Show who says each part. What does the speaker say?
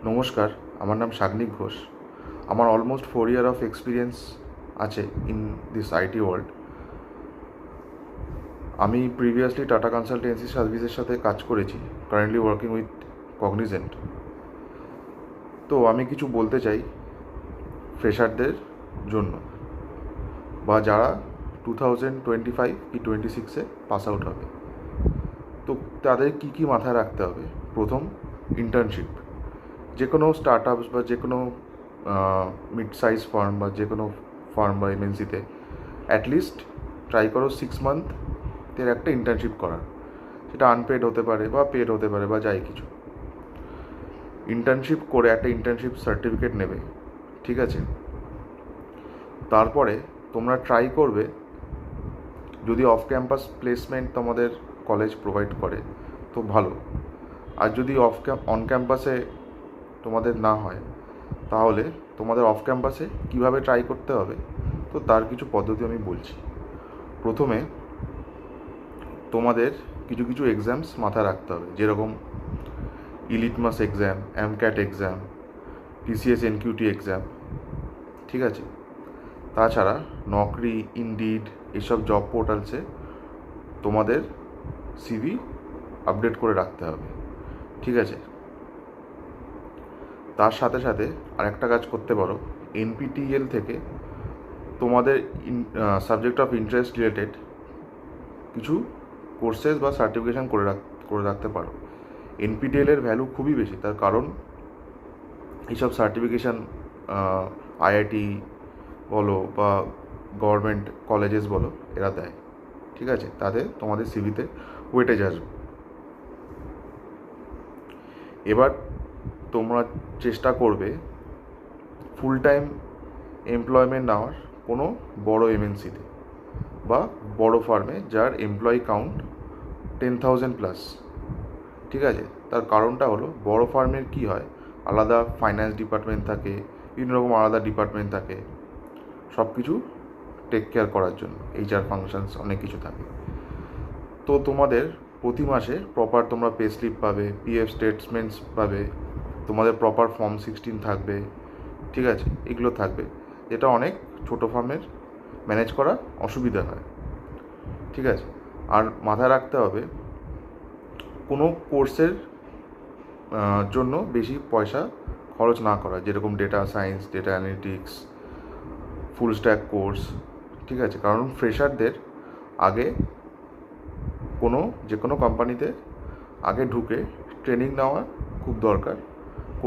Speaker 1: নমস্কার, আমার নাম সাগ্নিক ঘোষ। আমার অলমোস্ট 4 ইয়ার অফ এক্সপিরিয়েন্স আছে ইন দিস আইটি ওয়ার্ল্ড। আমি প্রিভিয়াসলি টাটা কনসালটেন্সি সার্ভিসের সাথে কাজ করেছি, কারেন্টলি ওয়ার্কিং উইথ কগনিজেন্ট। তো আমি কিছু বলতে চাই ফ্রেশারদের জন্য, বা যারা 2025 কি 26-এ পাস আউট হবে। তো তাদের কী কী মাথায় রাখতে হবে? প্রথম, ইন্টার্নশিপ। যে কোনো স্টার্ট আপস বা যে কোনো মিড সাইজ ফার্ম বা যে কোনো ফার্ম বা এমএনসিতে অ্যাটলিস্ট ট্রাই করো 6 মান্থের একটা ইন্টার্নশিপ করার। সেটা আনপেড হতে পারে বা পেড হতে পারে বা যাই কিছু। ইন্টার্নশিপ করে একটা ইন্টার্নশিপ সার্টিফিকেট নেবে, ঠিক আছে? তারপরে তোমরা ট্রাই করবে, যদি অফ ক্যাম্পাস প্লেসমেন্ট তোমাদের কলেজ প্রোভাইড করে তো ভালো। আর যদি অন ক্যাম্পাসে তোমাদের না হয়, তাহলে তোমাদের অফ ক্যাম্পাসে কীভাবে ট্রাই করতে হবে, তো তার কিছু পদ্ধতি আমি বলছি। প্রথমে তোমাদের কিছু কিছু এক্সামস মাথায় রাখতে হবে, যেরকম ইলিটমাস এক্সাম, এমক্যাট এক্সাম, টিসিএস এনকিউটি এক্সাম, ঠিক আছে? তাছাড়া নকরি, ইনডিড এসব জব পোর্টালসে তোমাদের সিভি আপডেট করে রাখতে হবে, ঠিক আছে? তার সাথে সাথে আরেকটা কাজ করতে পারো, এনপিটিইএল থেকে তোমাদের সাবজেক্ট অফ ইন্টারেস্ট রিলেটেড কিছু কোর্সেস বা সার্টিফিকেশান করে রাখতে পারো। এনপিটিএলের ভ্যালু খুবই বেশি, তার কারণ এইসব সার্টিফিকেশান আইআইটি বলো বা গভর্নমেন্ট কলেজেস বলো, এরা দেয়, ঠিক আছে? তাতে তোমাদের সিভিতে ওয়েটেজ আসবে। এবার তোমরা চেষ্টা করবে ফুল টাইম এমপ্লয়মেন্ট নেওয়ার কোনো বড় এমএনসিতে বা বড় ফার্মে যার এমপ্লয়ি কাউন্ট 10,000+, ঠিক আছে? তার কারণটা হলো, বড় ফার্মের কী হয়, আলাদা ফাইন্যান্স ডিপার্টমেন্ট থাকে, বিভিন্ন রকম আলাদা ডিপার্টমেন্ট থাকে, সব কিছু টেক কেয়ার করার জন্য এইচআর ফাংশনস অনেক কিছু থাকে। তো তোমাদের প্রতি মাসে প্রপার তোমরা পে স্লিপ পাবে, পিএফ স্টেটমেন্টস পাবে, তোমাদের প্রপার ফর্ম 16 থাকবে, ঠিক আছে? এগুলো থাকবে, যেটা অনেক ছোটো ফার্মের ম্যানেজ করা অসুবিধা হয়, ঠিক আছে? আর মাথায় রাখতে হবে, কোনো কোর্সের জন্য বেশি পয়সা খরচ না করা, যেরকম data science, data analytics, full stack course, ঠিক আছে? কারণ ফ্রেশারদের আগে যে কোনো কোম্পানিতে আগে ঢুকে ট্রেনিং নেওয়া খুব দরকার।